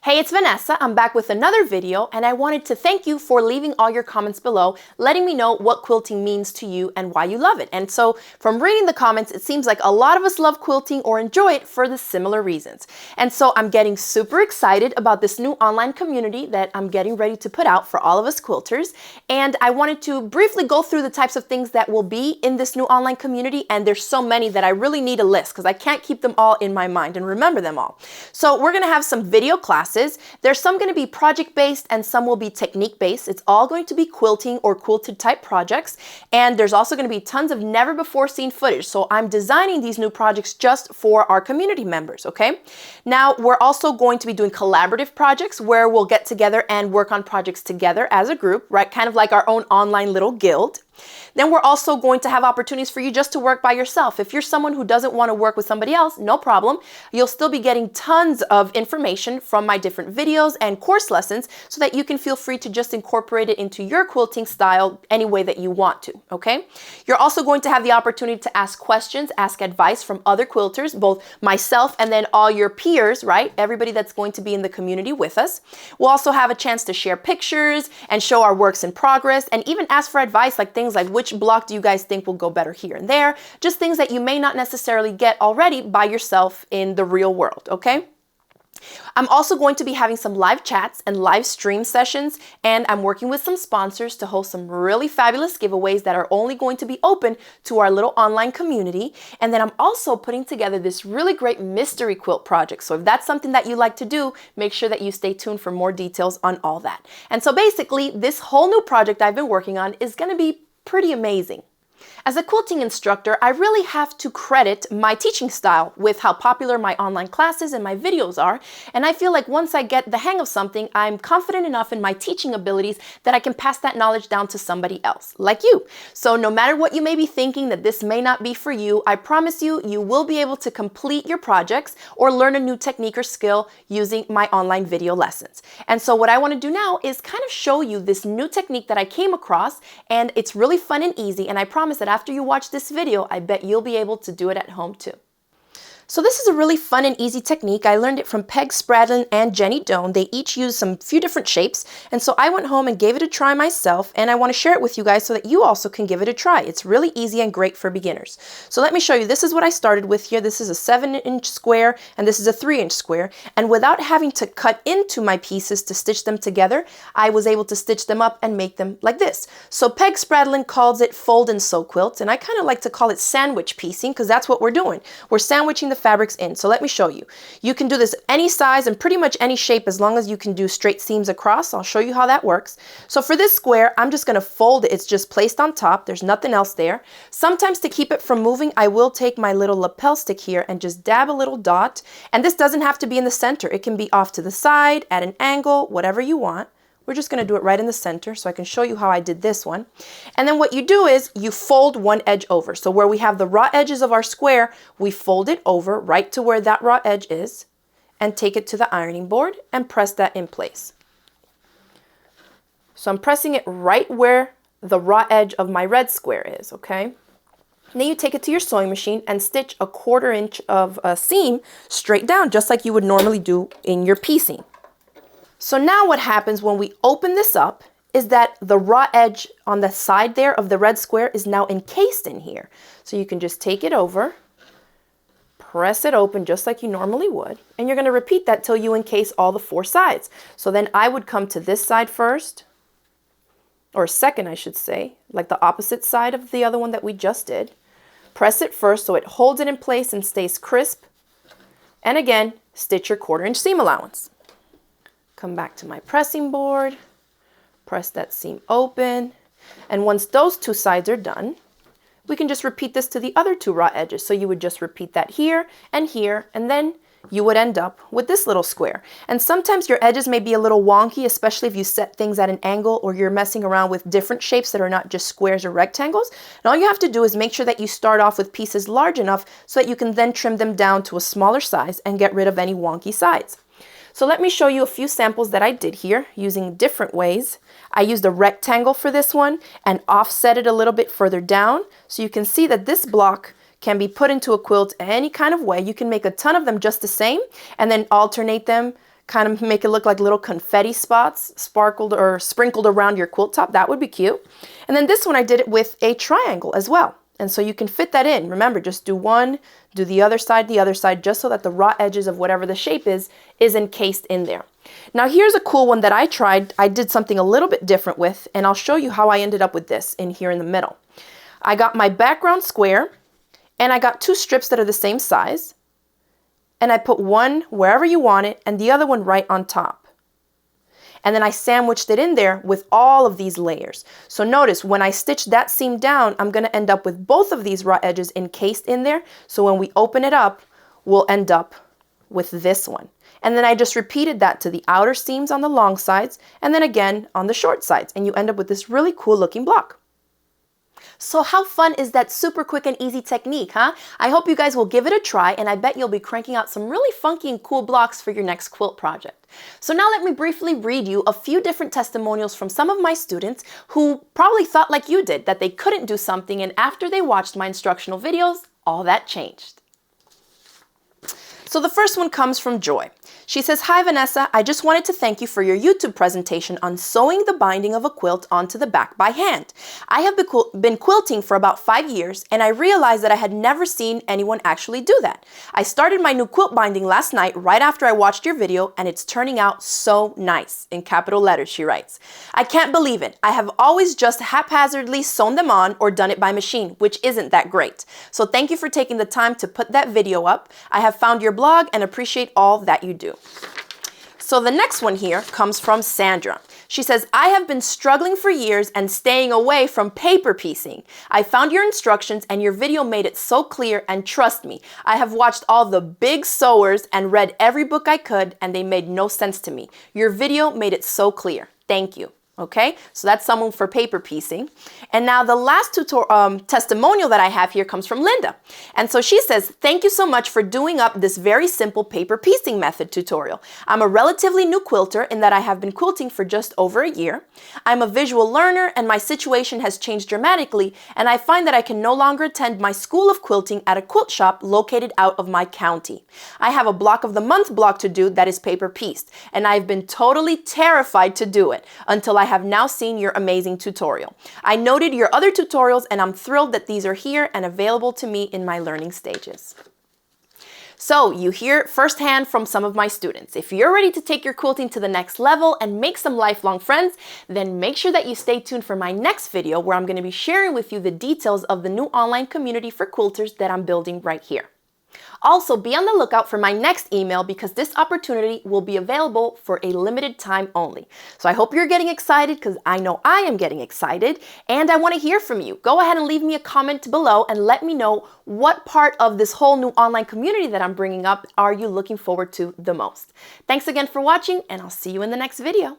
Hey, it's Vanessa. I'm back with another video, and I wanted to thank you for leaving all your comments below, letting me know what quilting means to you and why you love it. And so from reading the comments, it seems like a lot of us love quilting or enjoy it for the similar reasons. And so I'm getting super excited about this new online community that I'm getting ready to put out for all of us quilters. And I wanted to briefly go through the types of things that will be in this new online community. And there's so many that I really need a list because I can't keep them all in my mind and remember them all. So we're going to have some video classes. There's some going to be project-based and some will be technique-based. It's all going to be quilting or quilted type projects. And there's also going to be tons of never before seen footage. So I'm designing these new projects just for our community members, okay? Now, we're also going to be doing collaborative projects where we'll get together and work on projects together as a group, right? Kind of like our own online little guild. Then we're also going to have opportunities for you just to work by yourself. If you're someone who doesn't want to work with somebody else, no problem. You'll still be getting tons of information from my different videos and course lessons so that you can feel free to just incorporate it into your quilting style any way that you want to, okay? You're also going to have the opportunity to ask questions, ask advice from other quilters, both myself and then all your peers, right? Everybody that's going to be in the community with us. We'll also have a chance to share pictures and show our works in progress and even ask for advice like things like which block do you guys think will go better here and there? Just things that you may not necessarily get already by yourself in the real world, okay? I'm also going to be having some live chats and live stream sessions, and I'm working with some sponsors to host some really fabulous giveaways that are only going to be open to our little online community. And then I'm also putting together this really great mystery quilt project. So if that's something that you like to do, make sure that you stay tuned for more details on all that. And so basically, this whole new project I've been working on is going to be pretty amazing. As a quilting instructor, I really have to credit my teaching style with how popular my online classes and my videos are. And I feel like once I get the hang of something, I'm confident enough in my teaching abilities that I can pass that knowledge down to somebody else, like you. So no matter what you may be thinking that this may not be for you, I promise you, you will be able to complete your projects or learn a new technique or skill using my online video lessons. And so what I want to do now is kind of show you this new technique that I came across, and it's really fun and easy. And I promise that after you watch this video, I bet you'll be able to do it at home too. So this is a really fun and easy technique. I learned it from Peg Spradlin and Jenny Doan. They each use some few different shapes. And so I went home and gave it a try myself, and I want to share it with you guys so that you also can give it a try. It's really easy and great for beginners. So let me show you. This is what I started with here. This is a 7-inch square and this is a 3-inch square. And without having to cut into my pieces to stitch them together, I was able to stitch them up and make them like this. So Peg Spradlin calls it fold and sew quilts, and I kind of like to call it sandwich piecing because that's what we're doing. We're sandwiching the fabrics in. So let me show you. You can do this any size and pretty much any shape as long as you can do straight seams across. I'll show you how that works. So for this square, I'm just going to fold it. It's just placed on top. There's nothing else there. Sometimes to keep it from moving, I will take my little lapel stick here and just dab a little dot. And this doesn't have to be in the center. It can be off to the side, at an angle, whatever you want. We're just going to do it right in the center so I can show you how I did this one. And then what you do is you fold one edge over. So where we have the raw edges of our square, we fold it over right to where that raw edge is and take it to the ironing board and press that in place. So I'm pressing it right where the raw edge of my red square is, okay? And then you take it to your sewing machine and stitch a 1/4 inch of a seam straight down, just like you would normally do in your piecing. So now what happens when we open this up is that the raw edge on the side there of the red square is now encased in here. So you can just take it over, press it open just like you normally would, and you're going to repeat that till you encase all the 4 sides. So then I would come to this side first, or second I should say, like the opposite side of the other one that we just did. Press it first so it holds it in place and stays crisp. And again, stitch your 1/4 inch seam allowance. Come back to my pressing board, press that seam open, and once those 2 sides are done, we can just repeat this to the other 2 raw edges. So you would just repeat that here, and then you would end up with this little square. And sometimes your edges may be a little wonky, especially if you set things at an angle or you're messing around with different shapes that are not just squares or rectangles. And all you have to do is make sure that you start off with pieces large enough so that you can then trim them down to a smaller size and get rid of any wonky sides. So let me show you a few samples that I did here using different ways. I used a rectangle for this one and offset it a little bit further down. So you can see that this block can be put into a quilt any kind of way. You can make a ton of them just the same and then alternate them kind of make it look like little confetti spots sparkled or sprinkled around your quilt top. That would be cute. And then this one I did it with a triangle as well. And so you can fit that in. Remember, just do one, do the other side, just so that the raw edges of whatever the shape is encased in there. Now here's a cool one that I tried. I did something a little bit different with, and I'll show you how I ended up with this in here in the middle. I got my background square, and I got 2 strips that are the same size, and I put one wherever you want it, and the other one right on top. And then I sandwiched it in there with all of these layers. So notice when I stitch that seam down, I'm going to end up with both of these raw edges encased in there. So when we open it up, we'll end up with this one. And then I just repeated that to the outer seams on the long sides and then again on the short sides. And you end up with this really cool looking block. So how fun is that super quick and easy technique, huh? I hope you guys will give it a try, and I bet you'll be cranking out some really funky and cool blocks for your next quilt project. So now let me briefly read you a few different testimonials from some of my students who probably thought like you did, that they couldn't do something, and after they watched my instructional videos, all that changed. So the first one comes from Joy. She says, "Hi Vanessa, I just wanted to thank you for your YouTube presentation on sewing the binding of a quilt onto the back by hand. I have been quilting for about 5 years, and I realized that I had never seen anyone actually do that. I started my new quilt binding last night right after I watched your video, and it's turning out so nice," in capital letters she writes. "I can't believe it. I have always just haphazardly sewn them on or done it by machine, which isn't that great. So thank you for taking the time to put that video up. I have found your blog and appreciate all that you do." So the next one here comes from Sandra. She says, "I have been struggling for years and staying away from paper piecing. I found your instructions and your video made it so clear, and trust me, I have watched all the big sewers and read every book I could, and they made no sense to me. Your video made it so clear. Thank you." Okay, so that's someone for paper piecing. And now the last testimonial that I have here comes from Linda. And so she says, "Thank you so much for doing up this very simple paper piecing method tutorial. I'm a relatively new quilter in that I have been quilting for just over a year. I'm a visual learner and my situation has changed dramatically, and I find that I can no longer attend my school of quilting at a quilt shop located out of my county. I have a block of the month block to do that is paper pieced, and I've been totally terrified to do it until I have now seen your amazing tutorial. I noted your other tutorials and I'm thrilled that these are here and available to me in my learning stages." So you hear it firsthand from some of my students. If you're ready to take your quilting to the next level and make some lifelong friends, then make sure that you stay tuned for my next video where I'm going to be sharing with you the details of the new online community for quilters that I'm building right here. Also, be on the lookout for my next email because this opportunity will be available for a limited time only. So I hope you're getting excited because I know I am getting excited and I want to hear from you. Go ahead and leave me a comment below and let me know what part of this whole new online community that I'm bringing up are you looking forward to the most. Thanks again for watching, and I'll see you in the next video.